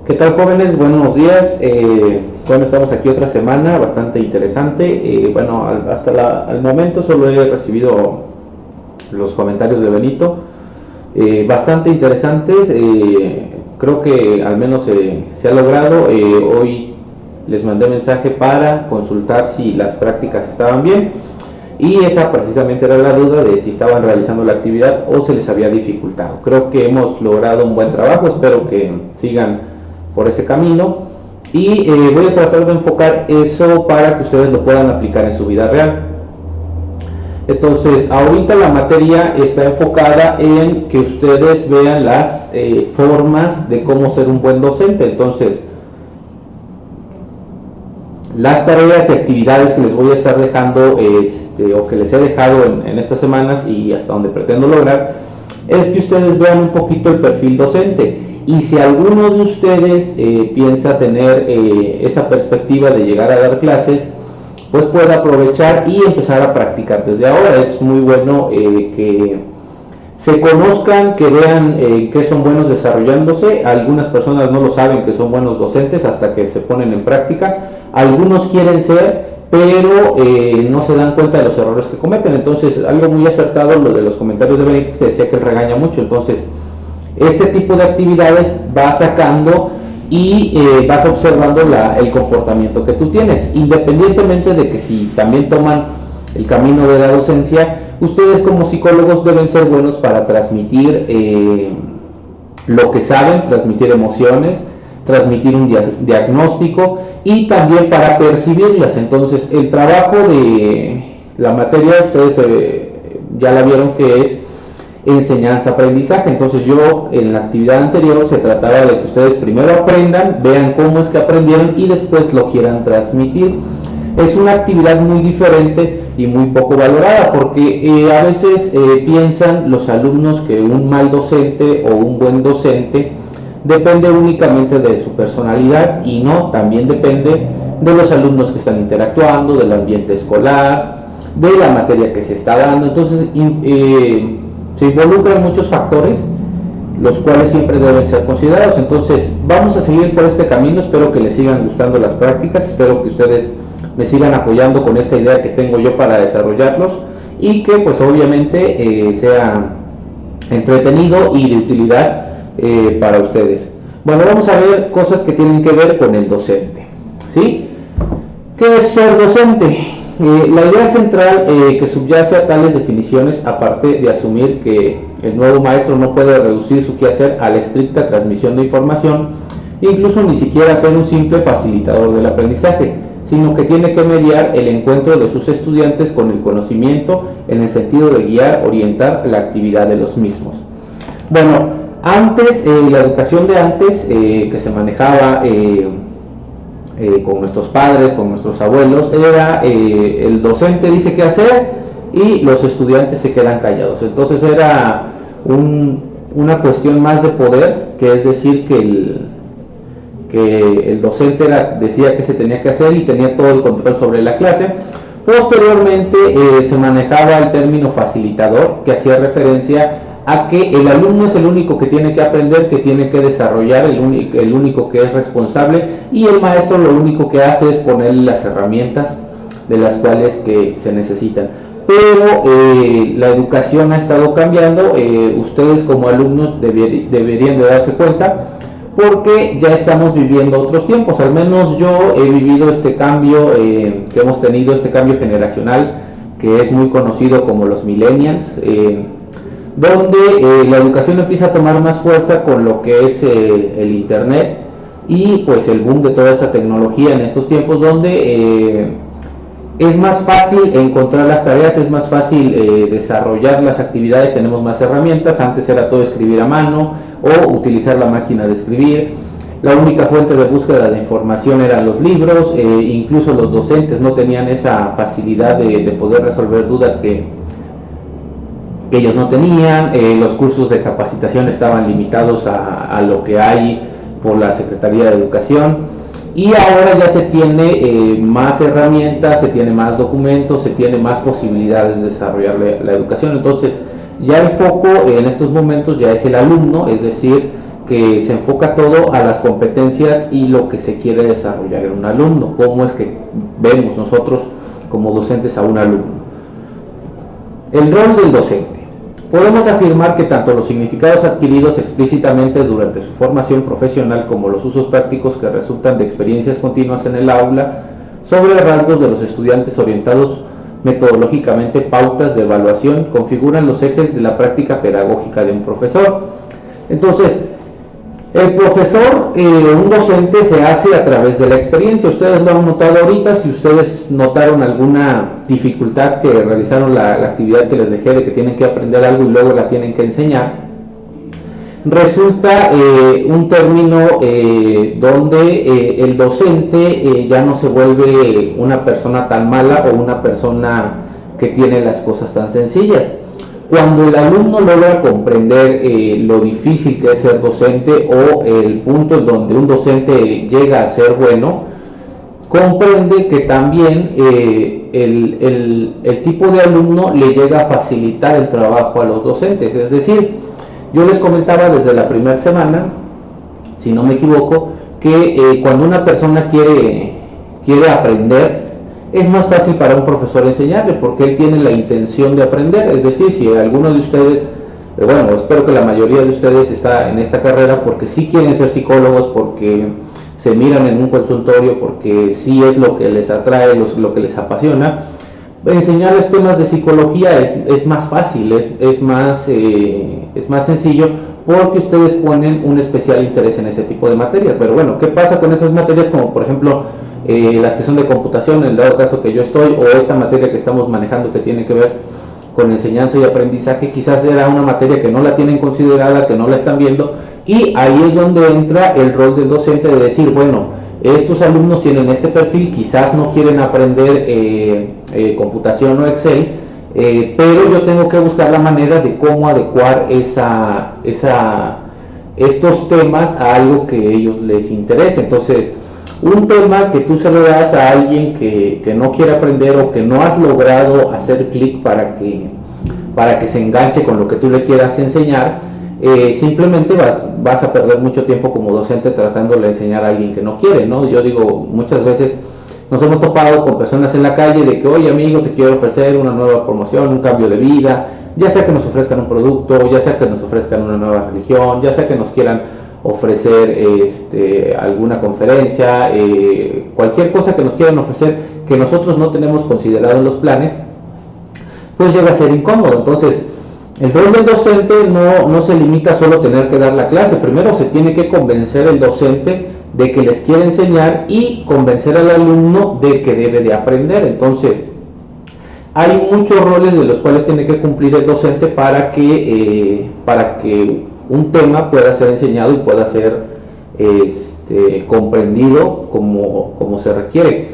¿Qué tal, jóvenes? Buenos días. Bueno, estamos aquí otra semana bastante interesante. Hasta el momento solo he recibido los comentarios de Benito, bastante interesantes. Creo que al menos se ha logrado. Hoy les mandé mensaje para consultar si las prácticas estaban bien, y esa precisamente era la duda de si estaban realizando la actividad o se les había dificultado. Creo que hemos logrado un buen trabajo, espero que sigan por ese camino, y voy a tratar de enfocar eso para que ustedes lo puedan aplicar en su vida real. Entonces, ahorita la materia está enfocada en que ustedes vean las formas de cómo ser un buen docente. Entonces, las tareas y actividades que les voy a estar dejando, o que les he dejado en estas semanas y hasta donde pretendo lograr, es que ustedes vean un poquito el perfil docente. Y si alguno de ustedes piensa tener esa perspectiva de llegar a dar clases, pues puede aprovechar y empezar a practicar desde ahora. Es muy bueno que se conozcan, que vean que son buenos desarrollándose. Algunas personas no lo saben que son buenos docentes hasta que se ponen en práctica. Algunos quieren ser, pero no se dan cuenta de los errores que cometen. Entonces, algo muy acertado lo de los comentarios de Benítez, que decía que él regaña mucho. Entonces, este tipo de actividades vas sacando y vas observando el comportamiento que tú tienes, independientemente de que si también toman el camino de la docencia. Ustedes como psicólogos deben ser buenos para transmitir lo que saben, transmitir emociones, transmitir un diagnóstico y también para percibirlas. Entonces, el trabajo de la materia, ustedes ya la vieron que es enseñanza-aprendizaje. Entonces, yo en la actividad anterior se trataba de que ustedes primero aprendan, vean cómo es que aprendieron y después lo quieran transmitir. Es una actividad muy diferente y muy poco valorada, porque a veces piensan los alumnos que un mal docente o un buen docente depende únicamente de su personalidad, y no, también depende de los alumnos que están interactuando, del ambiente escolar, de la materia que se está dando. Entonces, se involucran muchos factores, los cuales siempre deben ser considerados. Entonces, vamos a seguir por este camino. Espero que les sigan gustando las prácticas, espero que ustedes me sigan apoyando con esta idea que tengo yo para desarrollarlos, y que pues obviamente sea entretenido y de utilidad para ustedes. Bueno, vamos a ver cosas que tienen que ver con el docente, ¿sí? ¿Qué es ser docente? La idea central que subyace a tales definiciones, aparte de asumir que el nuevo maestro no puede reducir su quehacer a la estricta transmisión de información, incluso ni siquiera ser un simple facilitador del aprendizaje, sino que tiene que mediar el encuentro de sus estudiantes con el conocimiento en el sentido de guiar, orientar la actividad de los mismos. Bueno, antes, la educación de antes, que se manejaba con nuestros padres, con nuestros abuelos, era el docente dice qué hacer y los estudiantes se quedan callados. Entonces era una cuestión más de poder, que es decir, que el docente decía qué se tenía que hacer y tenía todo el control sobre la clase. Posteriormente se manejaba el término facilitador, que hacía referencia a que el alumno es el único que tiene que aprender, que tiene que desarrollar, el único que es responsable, y el maestro lo único que hace es ponerle las herramientas de las cuales que se necesitan. Pero la educación ha estado cambiando. Ustedes como alumnos deberían de darse cuenta, porque ya estamos viviendo otros tiempos. Al menos yo he vivido este cambio que hemos tenido, este cambio generacional que es muy conocido como los millennials, donde la educación empieza a tomar más fuerza con lo que es el internet y pues el boom de toda esa tecnología en estos tiempos, donde es más fácil encontrar las tareas, es más fácil desarrollar las actividades, tenemos más herramientas. Antes era todo escribir a mano o utilizar la máquina de escribir. La única fuente de búsqueda de información eran los libros. Incluso los docentes no tenían esa facilidad de poder resolver dudas que ellos no tenían. Los cursos de capacitación estaban limitados a lo que hay por la Secretaría de Educación. Y ahora ya se tiene más herramientas, se tiene más documentos, se tiene más posibilidades de desarrollar la educación. Entonces, ya el foco en estos momentos ya es el alumno, es decir, que se enfoca todo a las competencias y lo que se quiere desarrollar en un alumno, cómo es que vemos nosotros como docentes a un alumno. El rol del docente. Podemos afirmar que tanto los significados adquiridos explícitamente durante su formación profesional como los usos prácticos que resultan de experiencias continuas en el aula sobre rasgos de los estudiantes orientados metodológicamente pautas de evaluación configuran los ejes de la práctica pedagógica de un profesor. Entonces, el profesor, un docente se hace a través de la experiencia. Ustedes lo han notado ahorita. Si ustedes notaron alguna dificultad que realizaron la actividad que les dejé de que tienen que aprender algo y luego la tienen que enseñar, resulta un término donde el docente ya no se vuelve una persona tan mala o una persona que tiene las cosas tan sencillas. Cuando el alumno logra comprender lo difícil que es ser docente o el punto en donde un docente llega a ser bueno, comprende que también el tipo de alumno le llega a facilitar el trabajo a los docentes. Es decir, yo les comentaba desde la primera semana, si no me equivoco, que cuando una persona quiere aprender, es más fácil para un profesor enseñarle porque él tiene la intención de aprender. Es decir, si alguno de ustedes, bueno, espero que la mayoría de ustedes está en esta carrera porque sí quieren ser psicólogos, porque se miran en un consultorio, porque sí es lo que les atrae, lo que les apasiona, enseñarles temas de psicología es más fácil, es más sencillo, porque ustedes ponen un especial interés en ese tipo de materias. Pero bueno, ¿qué pasa con esas materias como por ejemplo las que son de computación, en el dado caso que yo estoy, o esta materia que estamos manejando que tiene que ver con enseñanza y aprendizaje? Quizás era una materia que no la tienen considerada, que no la están viendo, y ahí es donde entra el rol del docente de decir, bueno, estos alumnos tienen este perfil, quizás no quieren aprender computación o Excel, pero yo tengo que buscar la manera de cómo adecuar estos temas a algo que a ellos les interese. Entonces, un tema que tú se lo das a alguien que no quiere aprender o que no has logrado hacer clic para que se enganche con lo que tú le quieras enseñar, simplemente vas a perder mucho tiempo como docente tratándole de enseñar a alguien que no quiere, ¿no? Yo digo, muchas veces nos hemos topado con personas en la calle de que, oye amigo, te quiero ofrecer una nueva promoción, un cambio de vida, ya sea que nos ofrezcan un producto, ya sea que nos ofrezcan una nueva religión, ya sea que nos quieran ofrecer alguna conferencia, cualquier cosa que nos quieran ofrecer que nosotros no tenemos considerado en los planes, pues llega a ser incómodo. Entonces, el rol del docente no se limita a solo tener que dar la clase. Primero se tiene que convencer el docente de que les quiere enseñar y convencer al alumno de que debe de aprender. Entonces, hay muchos roles de los cuales tiene que cumplir el docente para que un tema pueda ser enseñado y pueda ser comprendido como se requiere.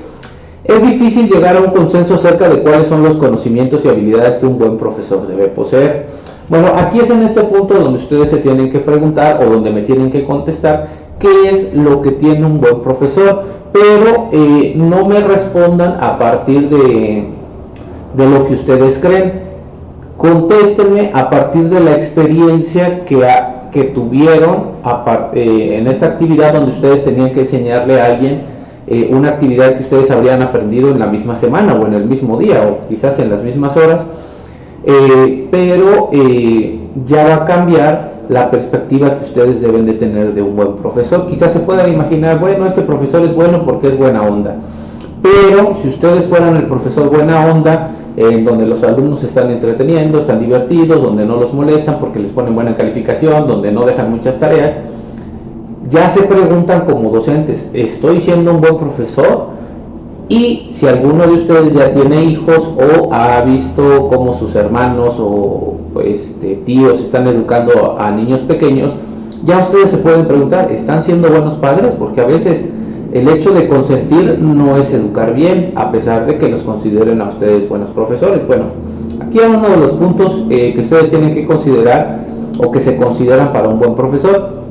Es difícil llegar a un consenso acerca de cuáles son los conocimientos y habilidades que un buen profesor debe poseer. Bueno, aquí es en este punto donde ustedes se tienen que preguntar, o donde me tienen que contestar, qué es lo que tiene un buen profesor, pero no me respondan a partir de lo que ustedes creen. Contéstenme a partir de la experiencia que tuvieron en esta actividad donde ustedes tenían que enseñarle a alguien una actividad que ustedes habrían aprendido en la misma semana o en el mismo día o quizás en las mismas horas, pero ya va a cambiar la perspectiva que ustedes deben de tener de un buen profesor. Quizás se puedan imaginar, bueno, este profesor es bueno porque es buena onda, pero si ustedes fueran el profesor buena onda, en donde los alumnos se están entreteniendo, están divertidos, donde no los molestan porque les ponen buena calificación, donde no dejan muchas tareas, ya se preguntan como docentes, ¿estoy siendo un buen profesor? Y si alguno de ustedes ya tiene hijos o ha visto cómo sus hermanos o tíos están educando a niños pequeños, ya ustedes se pueden preguntar, ¿están siendo buenos padres? Porque a veces el hecho de consentir no es educar bien, a pesar de que los consideren a ustedes buenos profesores. Bueno, aquí hay uno de los puntos que ustedes tienen que considerar o que se consideran para un buen profesor.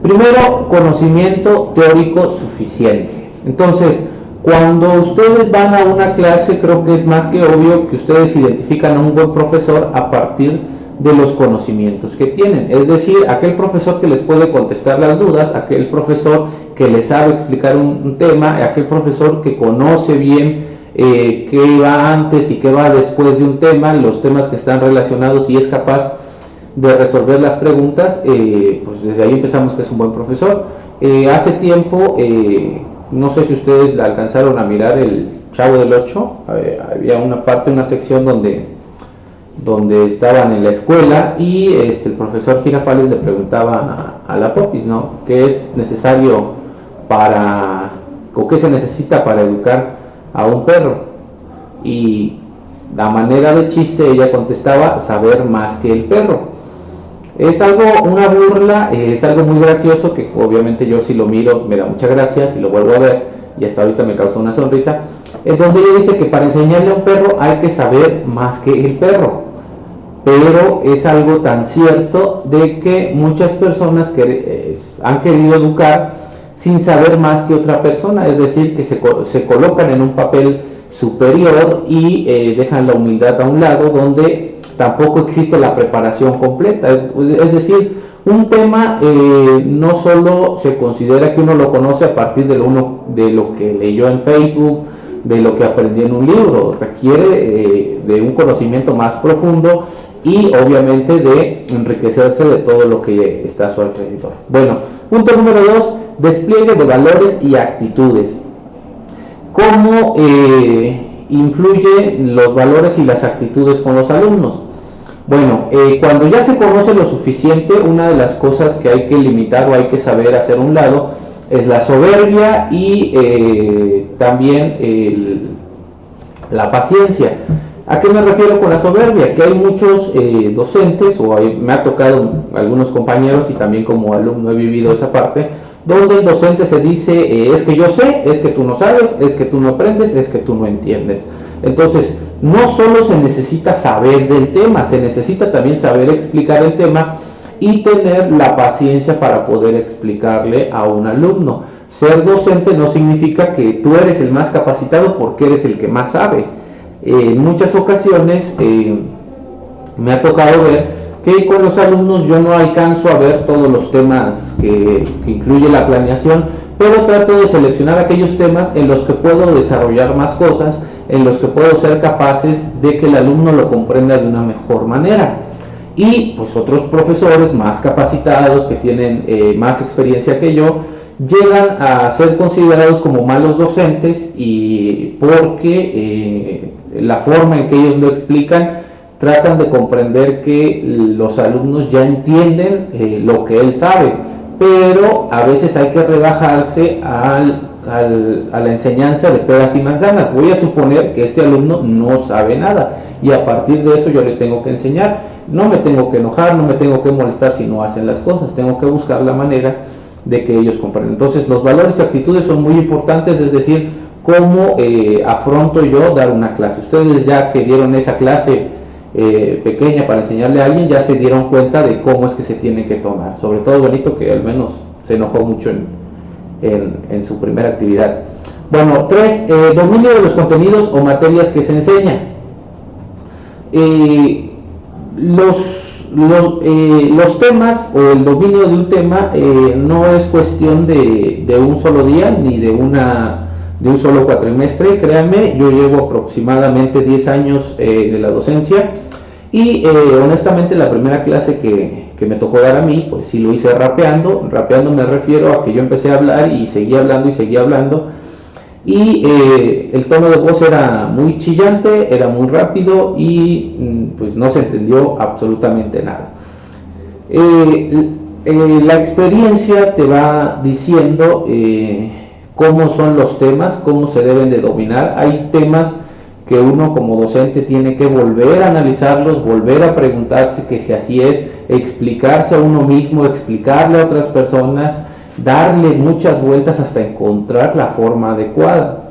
Primero, conocimiento teórico suficiente. Entonces, cuando ustedes van a una clase, creo que es más que obvio que ustedes identifican a un buen profesor a partir de los conocimientos que tienen. Es decir, aquel profesor que les puede contestar las dudas, aquel profesor que les sabe explicar un tema, aquel profesor que conoce bien qué va antes y qué va después de un tema, los temas que están relacionados, y es capaz de resolver las preguntas, pues desde ahí empezamos que es un buen profesor. Hace tiempo, no sé si ustedes la alcanzaron a mirar, el Chavo del 8, había una parte, una sección donde estaban en la escuela y el profesor Girafales le preguntaba a la Popis, ¿no?, qué es necesario o qué se necesita para educar a un perro, y la manera de chiste ella contestaba: saber más que el perro. Es algo, una burla, es algo muy gracioso que obviamente yo, si lo miro, me da mucha gracia, si lo vuelvo a ver, y hasta ahorita me causa una sonrisa, en donde ella dice que para enseñarle a un perro hay que saber más que el perro. Pero es algo tan cierto de que muchas personas han querido educar sin saber más que otra persona, es decir, que se colocan en un papel superior y dejan la humildad a un lado, donde tampoco existe la preparación completa. Es decir, un tema no solo se considera que uno lo conoce a partir de lo que leyó en Facebook, de lo que aprendió en un libro, requiere de un conocimiento más profundo y obviamente de enriquecerse de todo lo que está a su alrededor. Bueno, punto número 2, despliegue de valores y actitudes. ¿Cómo influyen los valores y las actitudes con los alumnos? Bueno, cuando ya se conoce lo suficiente, una de las cosas que hay que limitar o hay que saber hacer a un lado es la soberbia y también la paciencia. ¿A qué me refiero con la soberbia? Que hay muchos docentes, me ha tocado algunos compañeros y también como alumno he vivido esa parte, donde el docente se dice, es que yo sé, es que tú no sabes, es que tú no aprendes, es que tú no entiendes. Entonces, no solo se necesita saber del tema, se necesita también saber explicar el tema y tener la paciencia para poder explicarle a un alumno. Ser docente no significa que tú eres el más capacitado porque eres el que más sabe. En muchas ocasiones me ha tocado ver que con los alumnos yo no alcanzo a ver todos los temas que incluye la planeación, pero trato de seleccionar aquellos temas en los que puedo desarrollar más cosas, en los que puedo ser capaces de que el alumno lo comprenda de una mejor manera. Y pues otros profesores más capacitados, que tienen más experiencia que yo, llegan a ser considerados como malos docentes, y porque la forma en que ellos lo explican, tratan de comprender que los alumnos ya entienden lo que él sabe, pero a veces hay que rebajarse a la enseñanza de peras y manzanas. Voy a suponer que este alumno no sabe nada y a partir de eso yo le tengo que enseñar. No me tengo que enojar, no me tengo que molestar si no hacen las cosas, tengo que buscar la manera de que ellos comprendan. Entonces los valores y actitudes son muy importantes, es decir, cómo afronto yo dar una clase. Ustedes, ya que dieron esa clase pequeña para enseñarle a alguien, ya se dieron cuenta de cómo es que se tiene que tomar. Sobre todo Benito, que al menos se enojó mucho en su primera actividad. Bueno, 3, dominio de los contenidos o materias que se enseñan. Los temas o el dominio de un tema no es cuestión de un solo día ni de un solo cuatrimestre. Créanme, yo llevo aproximadamente 10 años de la docencia y honestamente la primera clase que me tocó dar a mí, pues sí lo hice rapeando. Rapeando me refiero a que yo empecé a hablar y seguía hablando y el tono de voz era muy chillante, era muy rápido y pues no se entendió absolutamente nada. La experiencia te va diciendo cómo son los temas, cómo se deben de dominar. Hay temas que uno como docente tiene que volver a analizarlos, volver a preguntarse que si así es, explicarse a uno mismo, explicarle a otras personas, darle muchas vueltas hasta encontrar la forma adecuada.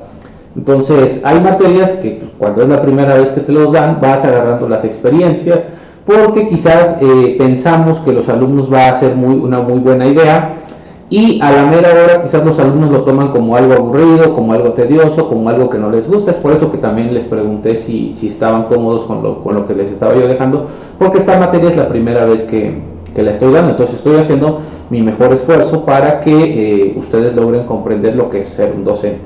Entonces hay materias que pues, cuando es la primera vez que te los dan, vas agarrando las experiencias, porque quizás pensamos que los alumnos va a ser una muy buena idea y a la mera hora quizás los alumnos lo toman como algo aburrido, como algo tedioso, como algo que no les gusta. Es por eso que también les pregunté si estaban cómodos con lo que les estaba yo dejando, porque esta materia es la primera vez que la estoy dando, entonces estoy haciendo mi mejor esfuerzo para que ustedes logren comprender lo que es ser un docente.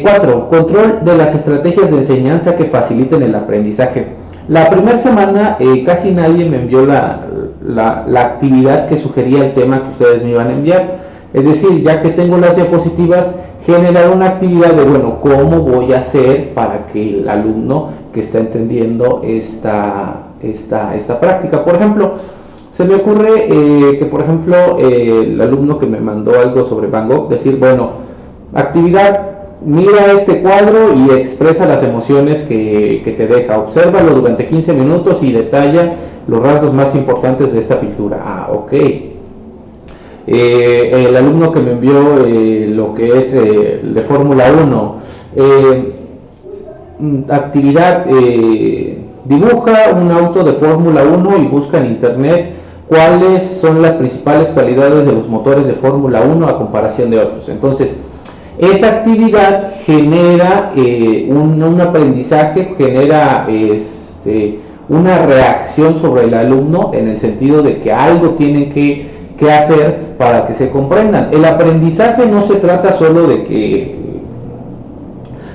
4. Control de las estrategias de enseñanza que faciliten el aprendizaje. La primera semana casi nadie me envió la actividad que sugería el tema que ustedes me iban a enviar. Es decir, ya que tengo las diapositivas, generar una actividad de, bueno, ¿cómo voy a hacer para que el alumno que está entendiendo esta práctica? Por ejemplo, se me ocurre que, por ejemplo, el alumno que me mandó algo sobre Van Gogh, decir, bueno, actividad, mira este cuadro y expresa las emociones que te deja, obsérvalo durante 15 minutos y detalla los rasgos más importantes de esta pintura. Ah, ok. El alumno que me envió lo que es de Fórmula 1, actividad, dibuja un auto de Fórmula 1 y busca en internet cuáles son las principales cualidades de los motores de Fórmula 1 a comparación de otros. Entonces, esa actividad genera un aprendizaje, genera una reacción sobre el alumno, en el sentido de que algo tienen que hacer para que se comprendan. El aprendizaje no se trata solo de que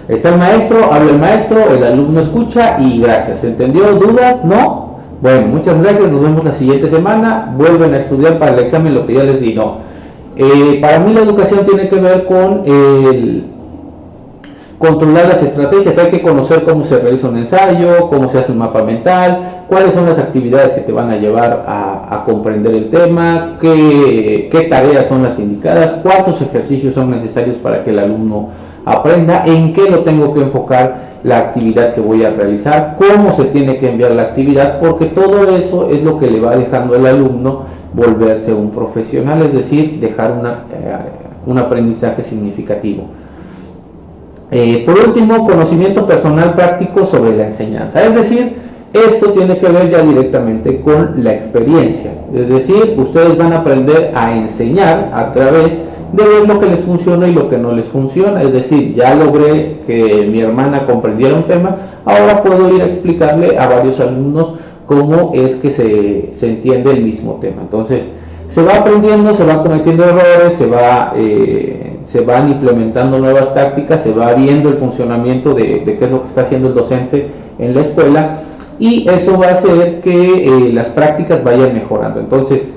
está el maestro, habla el maestro, el alumno escucha y gracias. ¿Se entendió? ¿Dudas? ¿No? Bueno, muchas gracias, nos vemos la siguiente semana, vuelven a estudiar para el examen lo que ya les di. No. Para mí la educación tiene que ver con controlar las estrategias. Hay que conocer cómo se realiza un ensayo, cómo se hace un mapa mental, cuáles son las actividades que te van a llevar a comprender el tema, qué tareas son las indicadas, cuántos ejercicios son necesarios para que el alumno aprenda, en qué lo tengo que enfocar la actividad que voy a realizar, cómo se tiene que enviar la actividad, porque todo eso es lo que le va dejando al alumno volverse un profesional, es decir, dejar un aprendizaje significativo. Por último, conocimiento personal práctico sobre la enseñanza, es decir, esto tiene que ver ya directamente con la experiencia, es decir, ustedes van a aprender a enseñar a través de ver lo que les funciona y lo que no les funciona. Es decir, ya logré que mi hermana comprendiera un tema, ahora puedo ir a explicarle a varios alumnos cómo es que se entiende el mismo tema. Entonces, se va aprendiendo, se van cometiendo errores, se van implementando nuevas tácticas, se va viendo el funcionamiento de qué es lo que está haciendo el docente en la escuela, y eso va a hacer que las prácticas vayan mejorando. Entonces,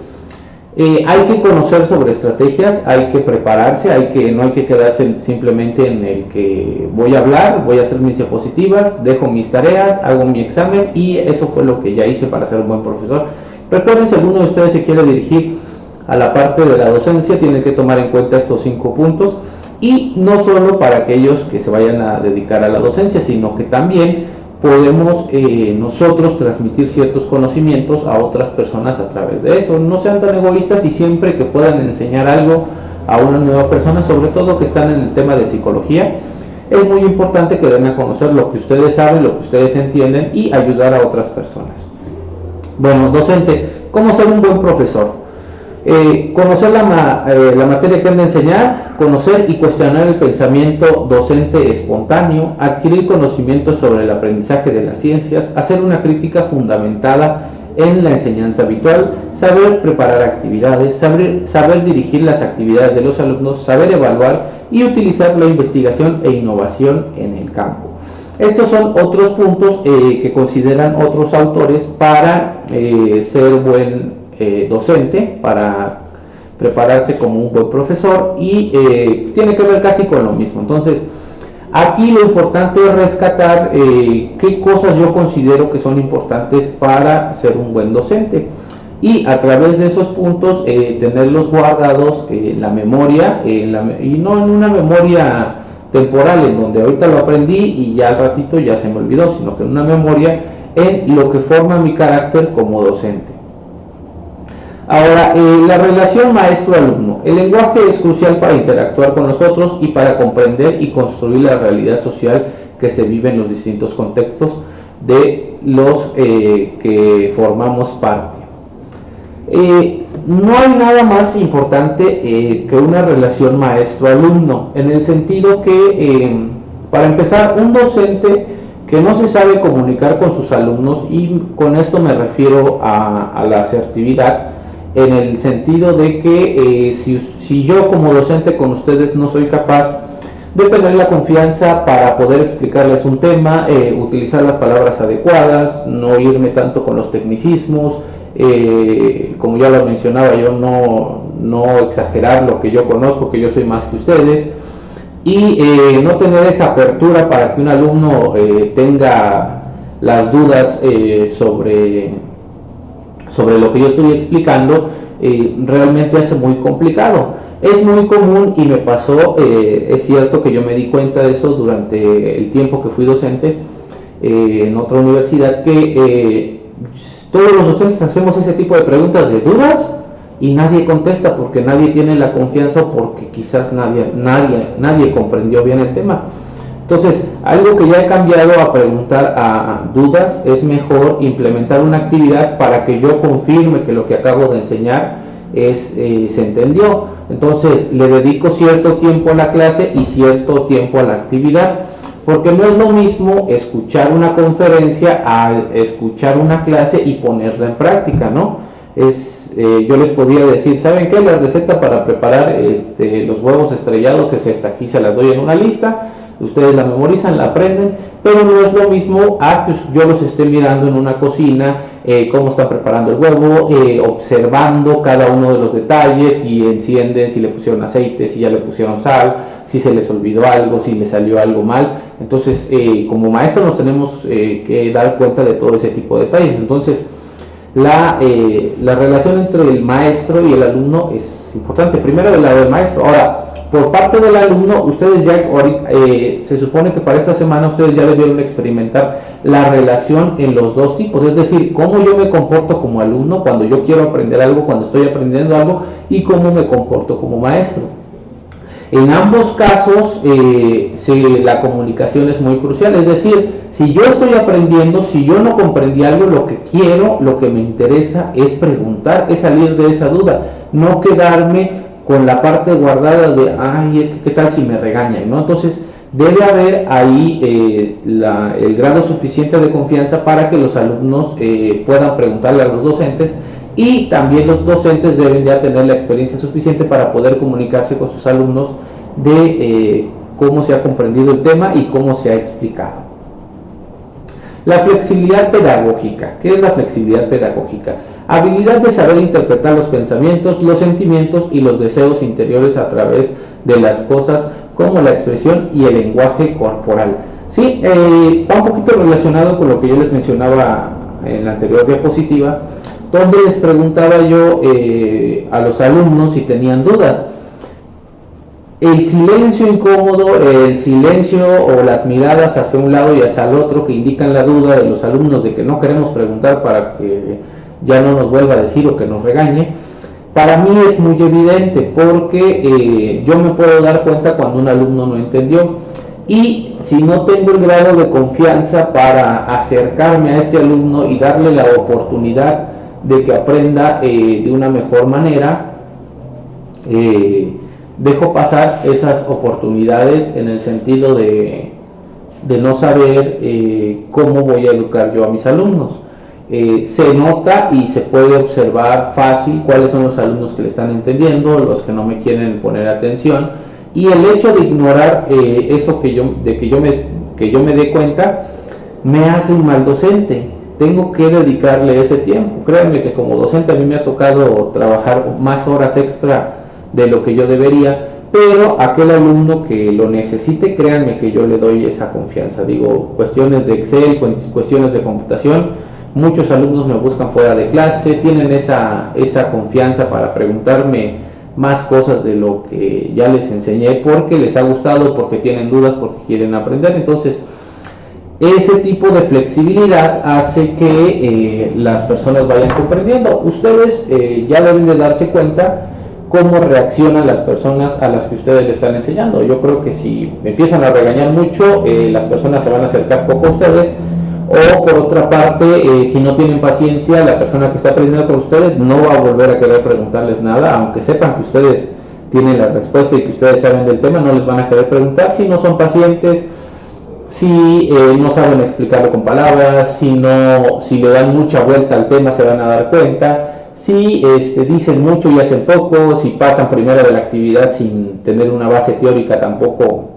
hay que conocer sobre estrategias, hay que prepararse, no hay que quedarse simplemente en el que voy a hablar, voy a hacer mis diapositivas, dejo mis tareas, hago mi examen y eso fue lo que ya hice para ser un buen profesor. Recuerden, si alguno de ustedes se quiere dirigir a la parte de la docencia, tienen que tomar en cuenta estos 5 puntos, y no solo para aquellos que se vayan a dedicar a la docencia, sino que también podemos nosotros transmitir ciertos conocimientos a otras personas a través de eso. No sean tan egoístas y siempre que puedan enseñar algo a una nueva persona, sobre todo que están en el tema de psicología, es muy importante que den a conocer lo que ustedes saben, lo que ustedes entienden y ayudar a otras personas. Bueno, docente, ¿cómo ser un buen profesor? Conocer la materia que han de enseñar, conocer y cuestionar el pensamiento docente espontáneo, adquirir conocimientos sobre el aprendizaje de las ciencias, hacer una crítica fundamentada en la enseñanza habitual, saber preparar actividades, saber dirigir las actividades de los alumnos, saber evaluar y utilizar la investigación e innovación en el campo. Estos son otros puntos que consideran otros autores para ser buen docente, para prepararse como un buen profesor, y tiene que ver casi con lo mismo. Entonces, aquí lo importante es rescatar qué cosas yo considero que son importantes para ser un buen docente, y a través de esos puntos tenerlos guardados en la memoria, y no en una memoria temporal en donde ahorita lo aprendí y ya al ratito ya se me olvidó, sino que en una memoria en lo que forma mi carácter como docente. Ahora, la relación maestro-alumno. El lenguaje es crucial para interactuar con nosotros y para comprender y construir la realidad social que se vive en los distintos contextos de los que formamos parte. no hay nada más importante que una relación maestro-alumno, en el sentido que, para empezar, un docente que no se sabe comunicar con sus alumnos, y con esto me refiero a la asertividad, en el sentido de que si yo como docente con ustedes no soy capaz de tener la confianza para poder explicarles un tema, utilizar las palabras adecuadas, no irme tanto con los tecnicismos, como ya lo mencionaba yo, no exagerar lo que yo conozco, que yo soy más que ustedes, y no tener esa apertura para que un alumno tenga las dudas sobre lo que yo estoy explicando, realmente hace muy complicado. Es muy común, y me pasó, es cierto que yo me di cuenta de eso durante el tiempo que fui docente en otra universidad, que todos los docentes hacemos ese tipo de preguntas de dudas y nadie contesta porque nadie tiene la confianza, o porque quizás nadie comprendió bien el tema. Entonces, algo que ya he cambiado a preguntar a dudas, es mejor implementar una actividad para que yo confirme que lo que acabo de enseñar se entendió. Entonces, le dedico cierto tiempo a la clase y cierto tiempo a la actividad, porque no es lo mismo escuchar una conferencia a escuchar una clase y ponerla en práctica, ¿no? Yo les podría decir, ¿saben qué? La receta para preparar los huevos estrellados es esta, aquí se las doy en una lista, ustedes la memorizan, la aprenden, pero no es lo mismo a que yo los esté mirando en una cocina, cómo están preparando el huevo, observando cada uno de los detalles, si encienden, si le pusieron aceite, si ya le pusieron sal, si se les olvidó algo, si les salió algo mal. Entonces, como maestro nos tenemos que dar cuenta de todo ese tipo de detalles. Entonces, la relación entre el maestro y el alumno es importante. Primero del lado del maestro. Ahora, por parte del alumno, ustedes ya, se supone que para esta semana ustedes ya debieron experimentar la relación en los dos tipos, es decir, cómo yo me comporto como alumno cuando yo quiero aprender algo, cuando estoy aprendiendo algo, y cómo me comporto como maestro. En ambos casos, la comunicación es muy crucial, es decir, si yo estoy aprendiendo, si yo no comprendí algo, lo que quiero, lo que me interesa es preguntar, es salir de esa duda, no quedarme con la parte guardada de, ay, es que qué tal si me regañan, ¿no? Entonces, debe haber ahí el grado suficiente de confianza para que los alumnos puedan preguntarle a los docentes, y también los docentes deben ya tener la experiencia suficiente para poder comunicarse con sus alumnos de cómo se ha comprendido el tema y cómo se ha explicado. La flexibilidad pedagógica. ¿Qué es la flexibilidad pedagógica? Habilidad de saber interpretar los pensamientos, los sentimientos y los deseos interiores a través de las cosas, como la expresión y el lenguaje corporal. Sí, va un poquito relacionado con lo que yo les mencionaba en la anterior diapositiva, donde les preguntaba yo a los alumnos si tenían dudas. El silencio incómodo, el silencio o las miradas hacia un lado y hacia el otro que indican la duda de los alumnos de que no queremos preguntar para que ya no nos vuelva a decir o que nos regañe, para mí es muy evidente, porque yo me puedo dar cuenta cuando un alumno no entendió, y si no tengo el grado de confianza para acercarme a este alumno y darle la oportunidad de que aprenda de una mejor manera, dejo pasar esas oportunidades, en el sentido de no saber cómo voy a educar yo a mis alumnos. Se nota y se puede observar fácil cuáles son los alumnos que le están entendiendo, los que no me quieren poner atención, y el hecho de ignorar eso que yo me dé cuenta, me hace un mal docente. Tengo que dedicarle ese tiempo. Créanme que como docente a mí me ha tocado trabajar más horas extra de lo que yo debería, pero aquel alumno que lo necesite, créanme que yo le doy esa confianza. Digo, cuestiones de Excel, cuestiones de computación, muchos alumnos me buscan fuera de clase, tienen esa confianza para preguntarme más cosas de lo que ya les enseñé, porque les ha gustado, porque tienen dudas, porque quieren aprender. Entonces, ese tipo de flexibilidad hace que las personas vayan comprendiendo. Ustedes ya deben de darse cuenta cómo reaccionan las personas a las que ustedes les están enseñando. Yo creo que si empiezan a regañar mucho, las personas se van a acercar poco a ustedes, o por otra parte, si no tienen paciencia, la persona que está aprendiendo con ustedes no va a volver a querer preguntarles nada, aunque sepan que ustedes tienen la respuesta y que ustedes saben del tema, no les van a querer preguntar si no son pacientes, si no saben explicarlo con palabras, si le dan mucha vuelta al tema se van a dar cuenta, si dicen mucho y hacen poco, si pasan primero de la actividad sin tener una base teórica tampoco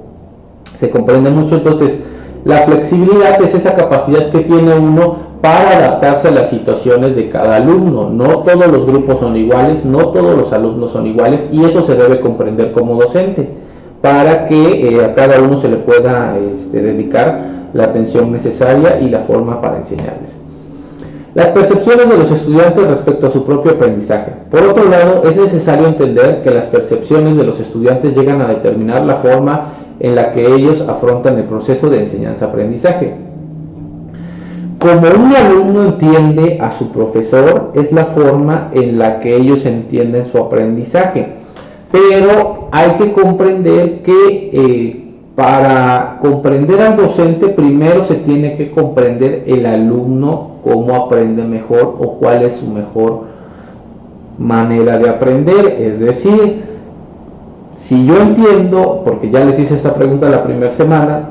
se comprende mucho. Entonces la flexibilidad es esa capacidad que tiene uno para adaptarse a las situaciones de cada alumno. No todos los grupos son iguales, no todos los alumnos son iguales, y eso se debe comprender como docente para que a cada uno se le pueda dedicar la atención necesaria y la forma para enseñarles. Las percepciones de los estudiantes respecto a su propio aprendizaje. Por otro lado, es necesario entender que las percepciones de los estudiantes llegan a determinar la forma en la que ellos afrontan el proceso de enseñanza-aprendizaje. Como un alumno entiende a su profesor, es la forma en la que ellos entienden su aprendizaje. Pero hay que comprender que para comprender al docente, primero se tiene que comprender el alumno cómo aprende mejor o cuál es su mejor manera de aprender. Es decir, si yo entiendo, porque ya les hice esta pregunta la primera semana,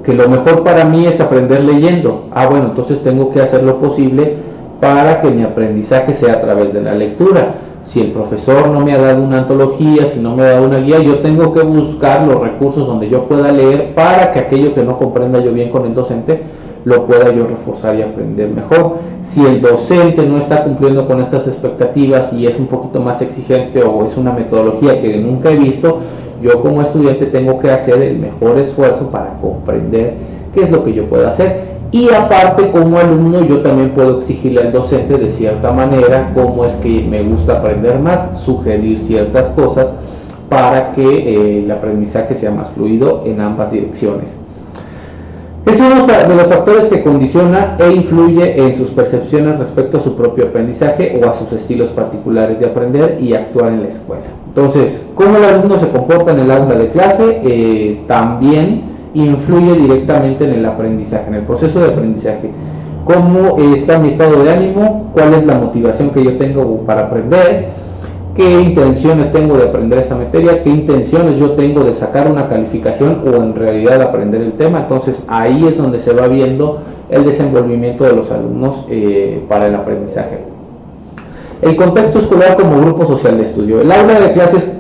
que lo mejor para mí es aprender leyendo, bueno, entonces tengo que hacer lo posible para que mi aprendizaje sea a través de la lectura. Si el profesor no me ha dado una antología, si no me ha dado una guía, yo tengo que buscar los recursos donde yo pueda leer para que aquello que no comprenda yo bien con el docente lo pueda yo reforzar y aprender mejor. Si el docente no está cumpliendo con estas expectativas y es un poquito más exigente o es una metodología que nunca he visto, yo como estudiante tengo que hacer el mejor esfuerzo para comprender qué es lo que yo puedo hacer. Y aparte, como alumno, yo también puedo exigirle al docente de cierta manera cómo es que me gusta aprender más, sugerir ciertas cosas para que el aprendizaje sea más fluido en ambas direcciones. Es uno de los factores que condiciona e influye en sus percepciones respecto a su propio aprendizaje o a sus estilos particulares de aprender y actuar en la escuela. Entonces, cómo el alumno se comporta en el aula de clase también influye directamente en el aprendizaje, en el proceso de aprendizaje. Cómo está mi estado de ánimo, cuál es la motivación que yo tengo para aprender, qué intenciones tengo de aprender esta materia, qué intenciones yo tengo de sacar una calificación o en realidad aprender el tema. Entonces ahí es donde se va viendo el desenvolvimiento de los alumnos para el aprendizaje. El contexto escolar como grupo social de estudio. El aula de clases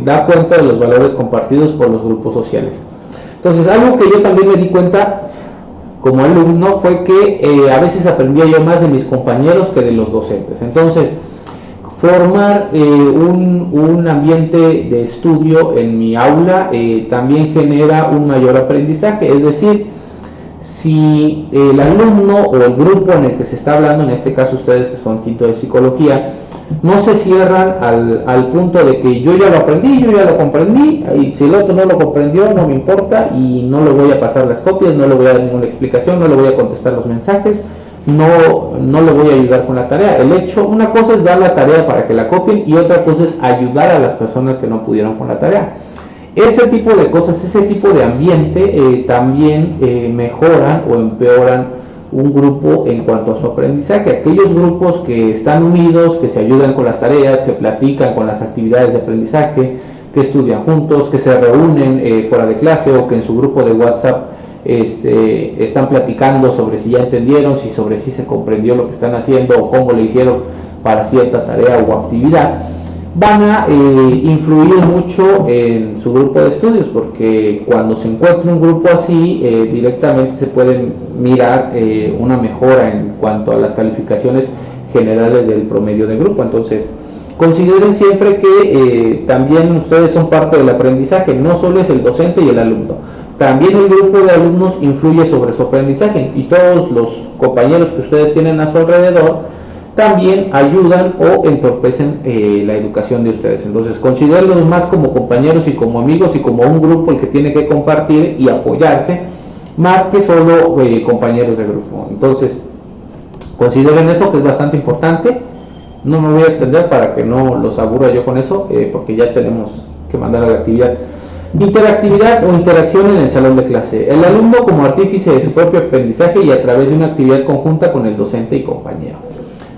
da cuenta de los valores compartidos por los grupos sociales. Entonces, algo que yo también me di cuenta como alumno fue que a veces aprendía yo más de mis compañeros que de los docentes. Entonces, formar un ambiente de estudio en mi aula también genera un mayor aprendizaje. Es decir, si el alumno o el grupo en el que se está hablando, en este caso ustedes que son quinto de psicología, no se cierran al punto de que yo ya lo aprendí, yo ya lo comprendí, y si el otro no lo comprendió no me importa y no le voy a pasar las copias, no le voy a dar ninguna explicación, no le voy a contestar los mensajes, no le voy a ayudar con la tarea. Una cosa es dar la tarea para que la copien y otra cosa es ayudar a las personas que no pudieron con la tarea. Ese tipo de cosas, ese tipo de ambiente también mejoran o empeoran un grupo en cuanto a su aprendizaje. Aquellos grupos que están unidos, que se ayudan con las tareas, que platican con las actividades de aprendizaje, que estudian juntos, que se reúnen fuera de clase o que en su grupo de WhatsApp están platicando sobre si ya entendieron, sobre si se comprendió lo que están haciendo o cómo le hicieron para cierta tarea o actividad, van a influir mucho en su grupo de estudios, porque cuando se encuentra un grupo así, directamente se puede mirar una mejora en cuanto a las calificaciones generales del promedio de grupo. Entonces, consideren siempre que también ustedes son parte del aprendizaje, no solo es el docente y el alumno, también el grupo de alumnos influye sobre su aprendizaje y todos los compañeros que ustedes tienen a su alrededor también ayudan o entorpecen la educación de ustedes. Entonces, considérenlos más como compañeros y como amigos y como un grupo el que tiene que compartir y apoyarse, más que solo compañeros de grupo. Entonces, consideren eso, que es bastante importante. No me voy a extender para que no los aburra yo con eso, porque ya tenemos que mandar a la actividad. Interactividad o interacción en el salón de clase. El alumno como artífice de su propio aprendizaje y a través de una actividad conjunta con el docente y compañero.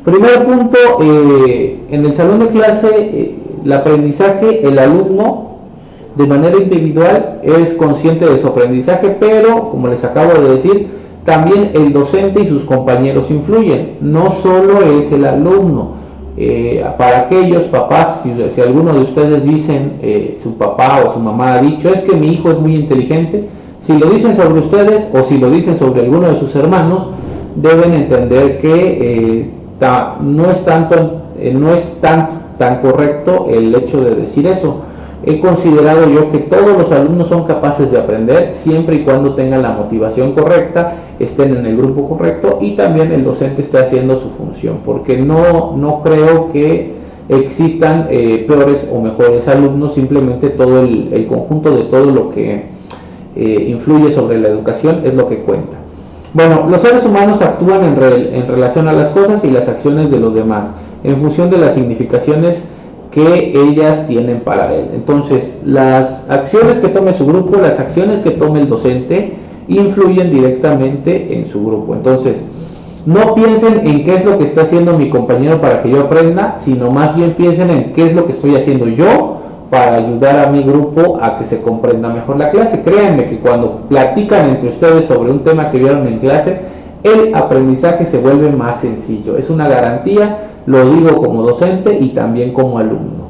Primer punto, en el salón de clase, el aprendizaje, el alumno de manera individual es consciente de su aprendizaje, pero como les acabo de decir, también el docente y sus compañeros influyen, no solo es el alumno. Para aquellos papás, si alguno de ustedes dicen, su papá o su mamá ha dicho, es que mi hijo es muy inteligente, si lo dicen sobre ustedes o si lo dicen sobre alguno de sus hermanos, deben entender que no es tan correcto el hecho de decir eso. He considerado yo que todos los alumnos son capaces de aprender siempre y cuando tengan la motivación correcta, estén en el grupo correcto y también el docente esté haciendo su función, porque no creo que existan peores o mejores alumnos, simplemente todo el conjunto de todo lo que influye sobre la educación es lo que cuenta. Bueno, los seres humanos actúan en relación a las cosas y las acciones de los demás, en función de las significaciones que ellas tienen para él. Entonces, las acciones que tome su grupo, las acciones que tome el docente, influyen directamente en su grupo. Entonces, no piensen en qué es lo que está haciendo mi compañero para que yo aprenda, sino más bien piensen en qué es lo que estoy haciendo yo para ayudar a mi grupo a que se comprenda mejor la clase. Créanme que cuando platican entre ustedes sobre un tema que vieron en clase, el aprendizaje se vuelve más sencillo. Es una garantía, lo digo como docente y también como alumno.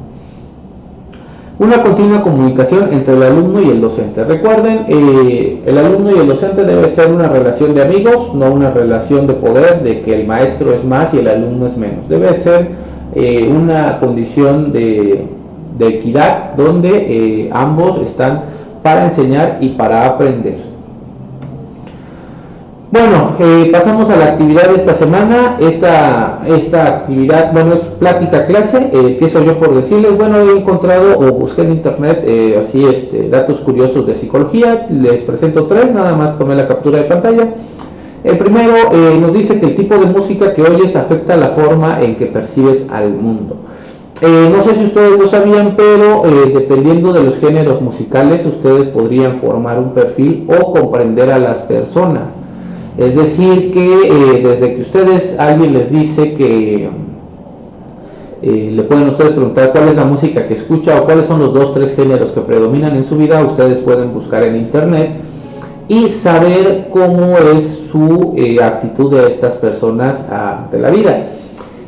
Una continua comunicación entre el alumno y el docente. Recuerden, el alumno y el docente debe ser una relación de amigos, no una relación de poder, de que el maestro es más y el alumno es menos. Debe ser una condición de equidad, donde ambos están para enseñar y para aprender. Bueno, pasamos a la actividad de esta semana. Esta actividad, bueno, es plática clase. Empiezo yo por decirles, bueno, he encontrado o busqué en internet datos curiosos de psicología. Les presento tres, nada más tomé la captura de pantalla. El primero nos dice que el tipo de música que oyes afecta la forma en que percibes al mundo. No sé si ustedes lo sabían, pero dependiendo de los géneros musicales, ustedes podrían formar un perfil o comprender a las personas. Es decir, que desde que alguien les dice que le pueden ustedes preguntar cuál es la música que escucha o cuáles son los 2-3 géneros que predominan en su vida, ustedes pueden buscar en internet y saber cómo es su actitud de estas personas ante la vida.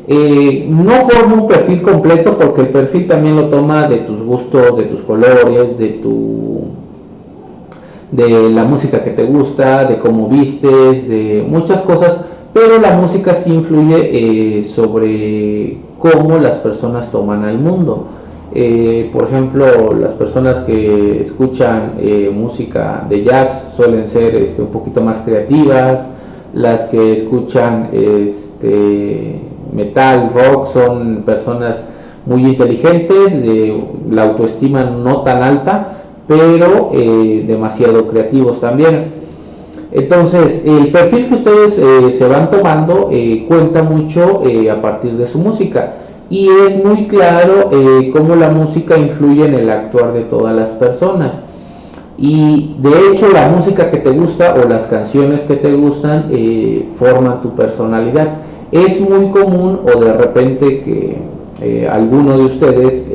No forma un perfil completo, porque el perfil también lo toma de tus gustos, de tus colores, de la música que te gusta, de cómo vistes, de muchas cosas, pero la música sí influye sobre cómo las personas toman al mundo. Por ejemplo, las personas que escuchan música de jazz suelen ser un poquito más creativas, las que escuchan metal, rock, son personas muy inteligentes, de la autoestima no tan alta, pero demasiado creativos también. Entonces, el perfil que ustedes se van tomando cuenta mucho a partir de su música, y es muy claro cómo la música influye en el actuar de todas las personas. Y de hecho, la música que te gusta o las canciones que te gustan forman tu personalidad. Es muy común, o de repente, que alguno de ustedes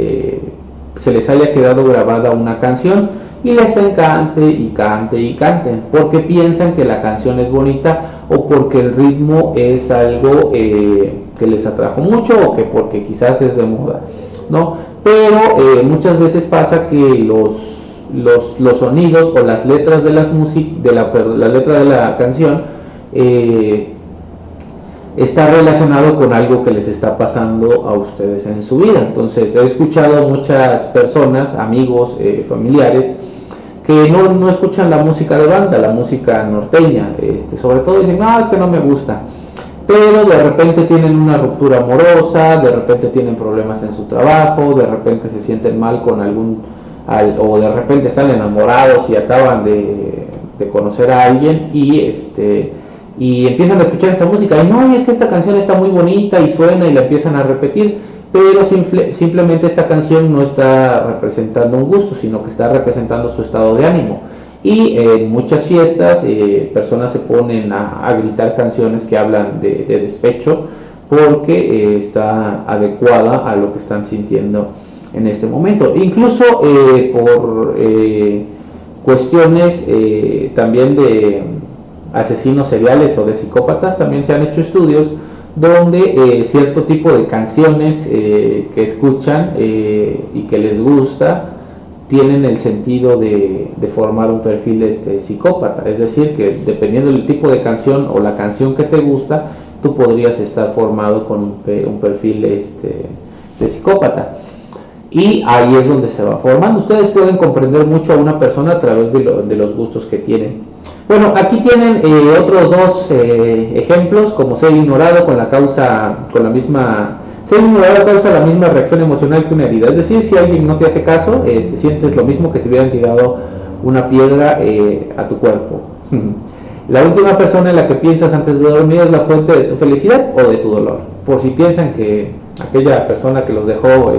se les haya quedado grabada una canción y la estén cante y cante y canten, porque piensan que la canción es bonita o porque el ritmo es algo que les atrajo mucho, o que porque quizás es de moda, ¿no? Pero muchas veces pasa que los sonidos o las letras de la letra de la canción está relacionado con algo que les está pasando a ustedes en su vida. Entonces, he escuchado muchas personas, amigos, familiares, que no escuchan la música de banda, la música norteña, sobre todo dicen, no, es que no me gusta, pero de repente tienen una ruptura amorosa, de repente tienen problemas en su trabajo, de repente se sienten mal con o de repente están enamorados y acaban de conocer a alguien y empiezan a escuchar esta música y no, y es que esta canción está muy bonita y suena, y la empiezan a repetir, pero simplemente esta canción no está representando un gusto, sino que está representando su estado de ánimo. Y en muchas fiestas personas se ponen a gritar canciones que hablan de despecho, porque está adecuada a lo que están sintiendo en este momento. Incluso por cuestiones también de asesinos seriales o de psicópatas, también se han hecho estudios donde cierto tipo de canciones que escuchan y que les gusta tienen el sentido de formar un perfil psicópata. Es decir, que dependiendo del tipo de canción o la canción que te gusta, tú podrías estar formado con un perfil de psicópata. Y ahí es donde se va formando. Ustedes pueden comprender mucho a una persona a través de los gustos que tienen. Bueno, aquí tienen otros dos ejemplos, como ser ignorado ser ignorado causa la misma reacción emocional que una herida. Es decir, si alguien no te hace caso, sientes lo mismo que te hubieran tirado una piedra a tu cuerpo. La última persona en la que piensas antes de dormir es la fuente de tu felicidad o de tu dolor. Por si piensan que aquella persona que los dejó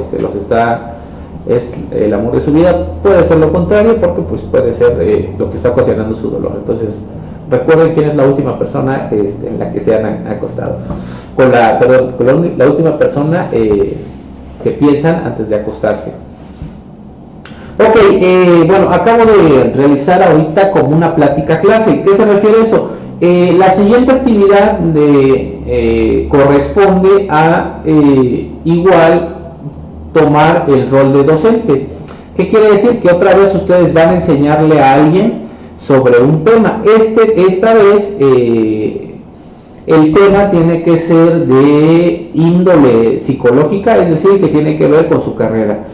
es el amor de su vida, puede ser lo contrario, porque pues puede ser lo que está ocasionando su dolor. Entonces recuerden quién es la última persona en la que se han acostado, con la última persona que piensan antes de acostarse. Ok, bueno, acabo de realizar ahorita como una plática clase. ¿Qué se refiere a eso? La siguiente actividad corresponde a igual tomar el rol de docente. ¿Qué quiere decir? Que otra vez ustedes van a enseñarle a alguien sobre un tema. Esta vez el tema tiene que ser de índole psicológica, es decir, que tiene que ver con su carrera.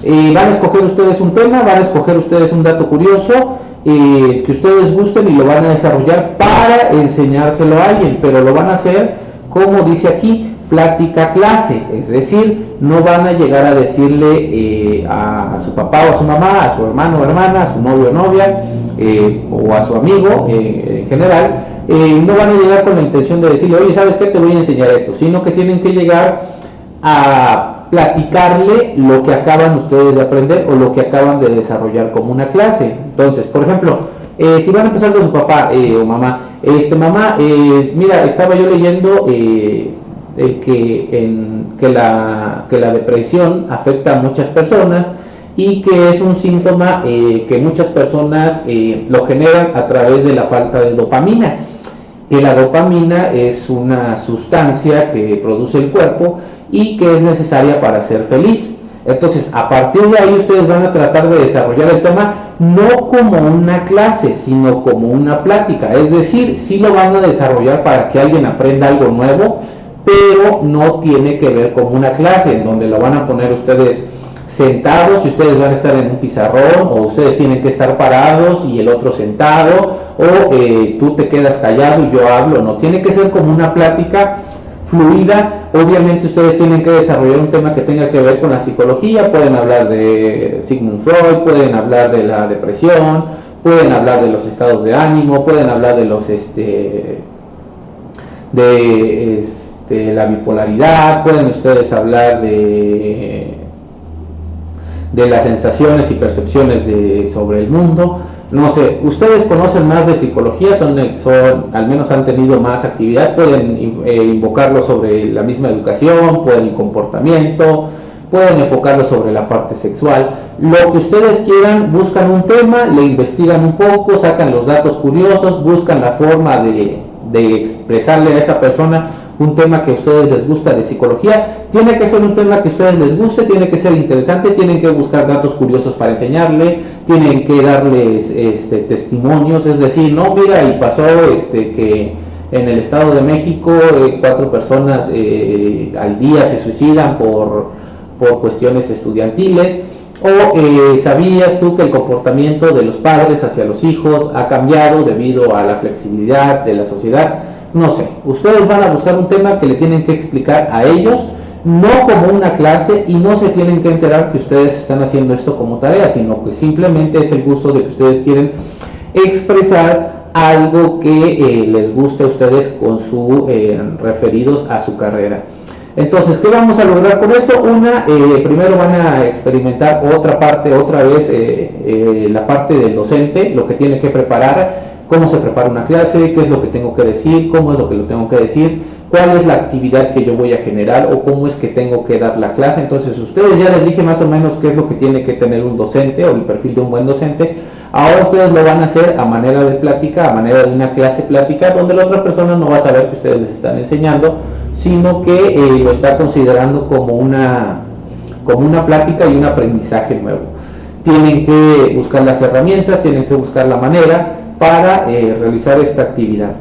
Van a escoger ustedes un tema, van a escoger ustedes un dato curioso que ustedes gusten y lo van a desarrollar para enseñárselo a alguien, pero lo van a hacer como dice aquí, plática clase, es decir, no van a llegar a decirle a su papá o a su mamá, a su hermano o hermana, a su novio o novia o a su amigo en general, no van a llegar con la intención de decirle, oye, ¿sabes qué? Te voy a enseñar esto, sino que tienen que llegar a platicarle lo que acaban ustedes de aprender o lo que acaban de desarrollar como una clase. Entonces, por ejemplo, si van a empezar con su papá o mamá, mamá, mira, estaba yo leyendo que la depresión afecta a muchas personas y que es un síntoma que muchas personas lo generan a través de la falta de dopamina, que la dopamina es una sustancia que produce el cuerpo y que es necesaria para ser feliz. Entonces, a partir de ahí ustedes van a tratar de desarrollar el tema no como una clase, sino como una plática. Es decir, sí lo van a desarrollar para que alguien aprenda algo nuevo, pero no tiene que ver como una clase, en donde lo van a poner ustedes sentados y ustedes van a estar en un pizarrón, o ustedes tienen que estar parados y el otro sentado, o tú te quedas callado y yo hablo. No, tiene que ser como una plática fluida. Obviamente ustedes tienen que desarrollar un tema que tenga que ver con la psicología. Pueden hablar de Sigmund Freud, pueden hablar de la depresión, pueden hablar de los estados de ánimo, pueden hablar de los la bipolaridad, pueden ustedes hablar de las sensaciones y percepciones sobre el mundo. No sé, ustedes conocen más de psicología, al menos han tenido más actividad, pueden invocarlo sobre la misma educación, pueden el comportamiento, pueden enfocarlo sobre la parte sexual, lo que ustedes quieran. Buscan un tema, le investigan un poco, sacan los datos curiosos, buscan la forma de expresarle a esa persona un tema que a ustedes les gusta de psicología. Tiene que ser un tema que a ustedes les guste, tiene que ser interesante, tienen que buscar datos curiosos para enseñarle, tienen que darles testimonios, es decir, no, mira, y pasó que en el Estado de México 4 personas al día se suicidan por cuestiones estudiantiles, o ¿sabías tú que el comportamiento de los padres hacia los hijos ha cambiado debido a la flexibilidad de la sociedad? No sé, ustedes van a buscar un tema que le tienen que explicar a ellos, no como una clase, y no se tienen que enterar que ustedes están haciendo esto como tarea, sino que simplemente es el gusto de que ustedes quieren expresar algo que les guste a ustedes con referidos a su carrera. Entonces, ¿qué vamos a lograr con esto? Primero van a experimentar otra vez la parte del docente, lo que tiene que preparar, cómo se prepara una clase, qué es lo que tengo que decir, cómo es lo que lo tengo que decir, cuál es la actividad que yo voy a generar o cómo es que tengo que dar la clase. Entonces, ustedes ya les dije más o menos qué es lo que tiene que tener un docente o el perfil de un buen docente. Ahora ustedes lo van a hacer a manera de plática, a manera de una clase plática, donde la otra persona no va a saber que ustedes les están enseñando, sino que lo está considerando como una plática y un aprendizaje nuevo. Tienen que buscar las herramientas, tienen que buscar la manera para realizar esta actividad.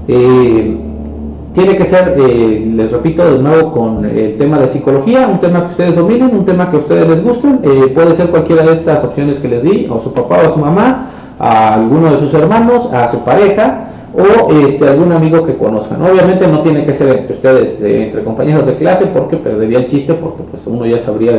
Tiene que ser, les repito de nuevo, con el tema de psicología, un tema que ustedes dominen, un tema que a ustedes les gusten. Puede ser cualquiera de estas opciones que les di, o su papá o a su mamá, a alguno de sus hermanos, a su pareja, o algún amigo que conozcan. Obviamente no tiene que ser entre ustedes, entre compañeros de clase, porque perdería el chiste, porque pues uno ya sabría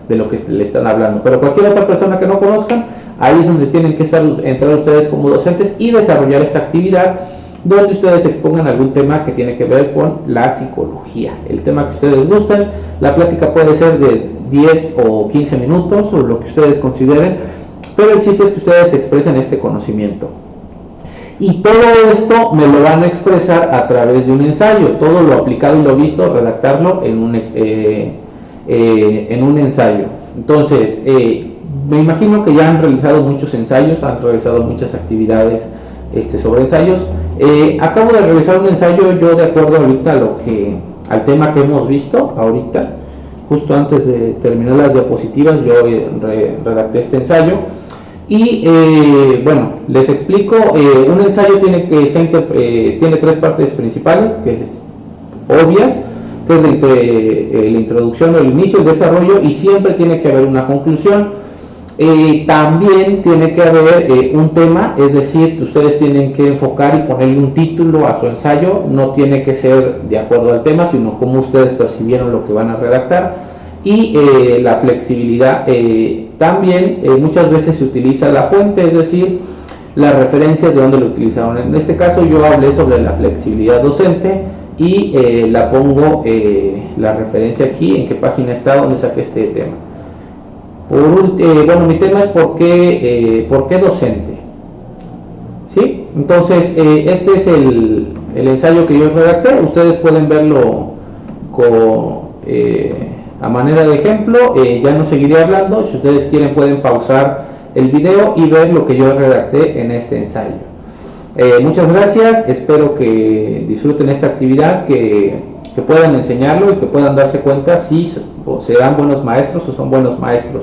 de lo que le están hablando. Pero cualquier otra persona que no conozcan, ahí es donde tienen que entrar ustedes como docentes y desarrollar esta actividad, donde ustedes expongan algún tema que tiene que ver con la psicología, el tema que ustedes gusten. La plática puede ser de 10 o 15 minutos, o lo que ustedes consideren, pero el chiste es que ustedes expresen este conocimiento. Y todo esto me lo van a expresar a través de un ensayo, todo lo aplicado y lo visto, redactarlo en un ensayo. Entonces, me imagino que ya han realizado muchos ensayos, han realizado muchas actividades sobre ensayos. Acabo de realizar un ensayo yo de acuerdo ahorita al tema que hemos visto ahorita, justo antes de terminar las diapositivas yo redacté este ensayo. Y bueno, les explico. Un ensayo tiene tres partes principales, que es obvias, que es la introducción o el inicio, el desarrollo, y siempre tiene que haber una conclusión. También tiene que haber un tema, es decir, que ustedes tienen que enfocar y ponerle un título a su ensayo. No tiene que ser de acuerdo al tema, sino cómo ustedes percibieron lo que van a redactar. Y la flexibilidad, también muchas veces se utiliza la fuente, es decir, las referencias de donde lo utilizaron. En este caso yo hablé sobre la flexibilidad docente y la pongo la referencia aquí, en qué página está, donde saqué este tema. Bueno, mi tema es ¿por qué docente? ¿Sí? Entonces, este es el ensayo que yo redacté. Ustedes pueden verlo a manera de ejemplo. Ya no seguiré hablando. Si ustedes quieren pueden pausar el video y ver lo que yo redacté en este ensayo. Muchas gracias, espero que disfruten esta actividad, que puedan enseñarlo y que puedan darse cuenta si serán buenos maestros o son buenos maestros.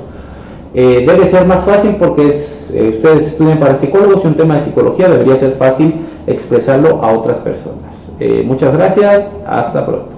Debe ser más fácil porque ustedes estudian para psicólogos y un tema de psicología debería ser fácil expresarlo a otras personas. Muchas gracias, hasta pronto.